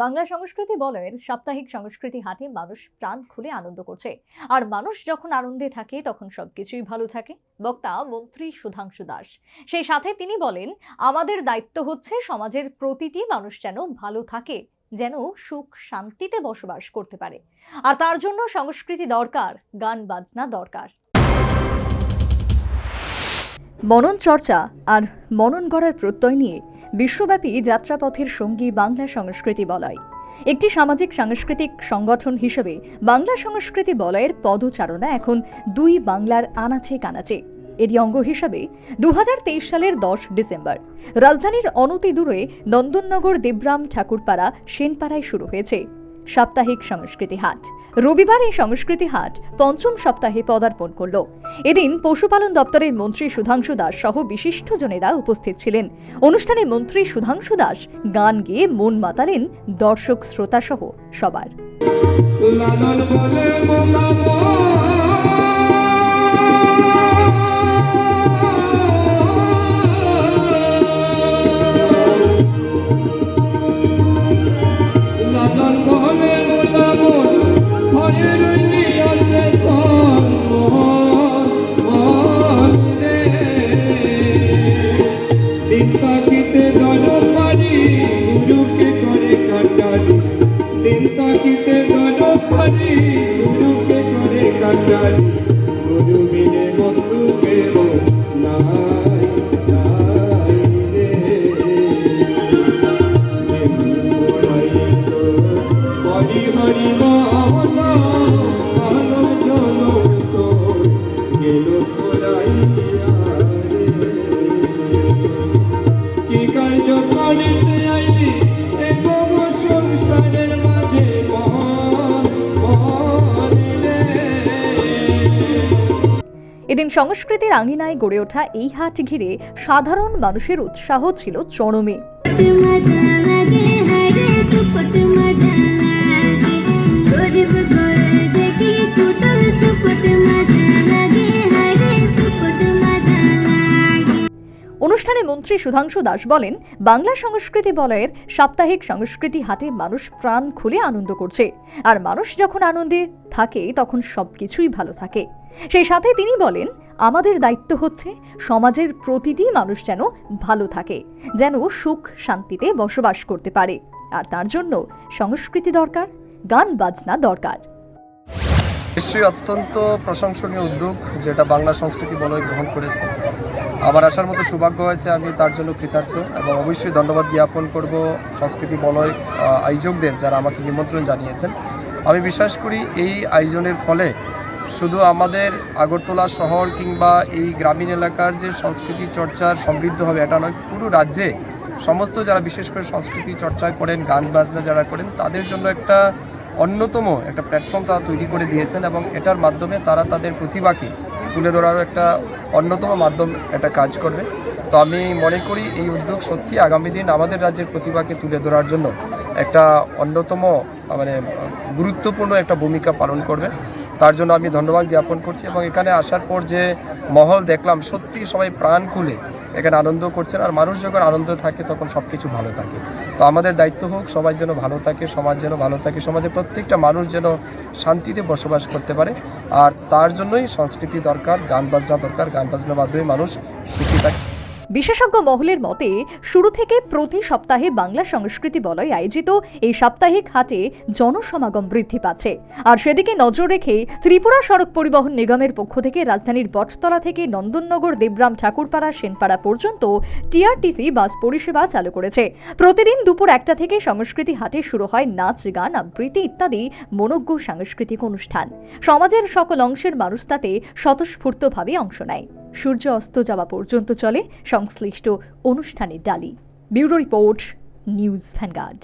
বাংলা সংস্কৃতি বলয়ের সাপ্তাহিক সংস্কৃতি হাটে মানুষ প্রাণ খুলে আনন্দ করছে। আর মানুষ যখন আনন্দে থাকে তখন সবকিছুই ভালো থাকে। বক্তা মন্ত্রী সুধাংশু দাস। সেই সাথে তিনি বলেন, আমাদের দায়িত্ব হচ্ছে সমাজের প্রতিটি মানুষ যেন ভালো থাকে, যেন সুখ শান্তিতে বসবাস করতে পারে। আর তার জন্য সংস্কৃতি দরকার, গান বাজনা দরকার। মনন চর্চা আর মনন গড়ার প্রত্যয় নিয়ে বিশ্বব্যাপী যাত্রাপথের সঙ্গী বাংলা সংস্কৃতি বলয়। একটি সামাজিক সাংস্কৃতিক সংগঠন হিসেবে বাংলা সংস্কৃতি বলয়ের পদচারণা এখন দুই বাংলার আনাচে কানাচে। এরই অঙ্গ হিসাবে 2023 সালের 10 ডিসেম্বর রাজধানীর অনতি দূরে নন্দননগর দেবরাম ঠাকুরপাড়া সেনপাড়ায় শুরু হয়েছে সাপ্তাহিক সংস্কৃতি হাট। রবিবার এই সংস্কৃতি হাট পঞ্চম সপ্তাহে পদার্পণ করল। এদিন পশুপালন দপ্তরের মন্ত্রী সুধাংশু দাস সহ বিশিষ্টজনেরা উপস্থিত ছিলেন। অনুষ্ঠানে মন্ত্রী সুধাংশু দাস গান গেয়ে মন মাতালেন দর্শক শ্রোতা সহ সবার। এদিন সংস্কৃতির আঙিনায় গড়ে ওঠা এই হাট ঘিরে সাধারণ মানুষের উৎসাহ ছিল চরমে। অনুষ্ঠানে মন্ত্রী সুধাংশু দাস বলেন, বাংলা সংস্কৃতি বলয়ের সাপ্তাহিক সংস্কৃতি হাটে মানুষ প্রাণ খুলে আনন্দ করছে। আর মানুষ যখন আনন্দে থাকে তখন সবকিছুই ভালো থাকে। সেই সাথে তিনি বলেন, আমাদের দায়িত্ব হচ্ছে সমাজের প্রতিটি মানুষ যেন ভালো থাকে, যেন সুখ শান্তিতে বসবাস করতে পারে। আর তার জন্য সংস্কৃতি দরকার, গান বাজনা দরকার। নিশ্চয়ই অত্যন্ত প্রশংসনীয় উদ্যোগ যেটা বাংলা সংস্কৃতি বলয় গ্রহণ করেছে। আমার আসার মতো সৌভাগ্য হয়েছে, আমি তার জন্য কৃতার্থ এবং অবশ্যই ধন্যবাদ জ্ঞাপন করব সংস্কৃতি বলয় আয়োজকদের যারা আমাকে নিমন্ত্রণ জানিয়েছেন। আমি বিশ্বাস করি এই আয়োজনের ফলে শুধু আমাদের আগরতলা শহর কিংবা এই গ্রামীণ এলাকার যে সংস্কৃতি চর্চার সমৃদ্ধ হবে এটা নয়, পুরো রাজ্যে সমস্ত যারা বিশেষ করে সংস্কৃতি চর্চা করেন, গান বাজনা যারা করেন, তাদের জন্য একটা অন্যতম একটা প্ল্যাটফর্ম তারা তৈরি করে দিয়েছেন এবং এটার মাধ্যমে তারা তাদের প্রতিভাকে তুলে ধরারও একটা অন্যতম মাধ্যম এটা কাজ করবে। তো আমি মনে করি এই উদ্যোগ সত্যি আগামী দিন আমাদের রাজ্যের প্রতিভাকে তুলে ধরার জন্য একটা অন্যতম গুরুত্বপূর্ণ একটা ভূমিকা পালন করবে। তার জন্য আমি ধন্যবাদ জ্ঞাপন করছি এবং এখানে আসার পর যে মহল দেখলাম, সত্যি সবাই প্রাণ খুলে এখানে আনন্দ করছেন। আর মানুষ যখন আনন্দ থাকে তখন সব কিছু ভালো থাকে। তো আমাদের দায়িত্ব হোক সবাই যেন ভালো থাকে, সমাজ যেন ভালো থাকে, সমাজের প্রত্যেকটা মানুষ যেন শান্তিতে বসবাস করতে পারে। আর তার জন্যই সংস্কৃতি দরকার, গান বাজনা দরকার। গান বাজনার মাধ্যমে মানুষ সুখী থাকে। বিশেষজ্ঞ মহলের মতে, শুরু থেকে প্রতি সপ্তাহে বাংলা সংস্কৃতি বলয় আয়োজিত এই সাপ্তাহিক হাটে জনসমাগম বৃদ্ধি পাচ্ছে। আর সেদিকে নজর রেখে ত্রিপুরা সড়ক পরিবহন নিগমের পক্ষ থেকে রাজধানীর বটতলা থেকে নন্দননগর দেবরাম ঠাকুরপাড়া সেনপাড়া পর্যন্ত টিআরটিসি বাস পরিষেবা চালু করেছে। প্রতিদিন দুপুর 1টা থেকে সংস্কৃতি হাটে শুরু হয় নাচ, গান, আবৃত্তি ইত্যাদি মনোজ্ঞ সাংস্কৃতিক অনুষ্ঠান। সমাজের সকল অংশের মানুষ তাতে স্বতঃস্ফূর্তভাবে অংশ নেয়। সূর্য অস্ত যাওয়া পর্যন্ত চলে সংশ্লিষ্ট অনুষ্ঠানের ডালি। Bureau report, news vanguard.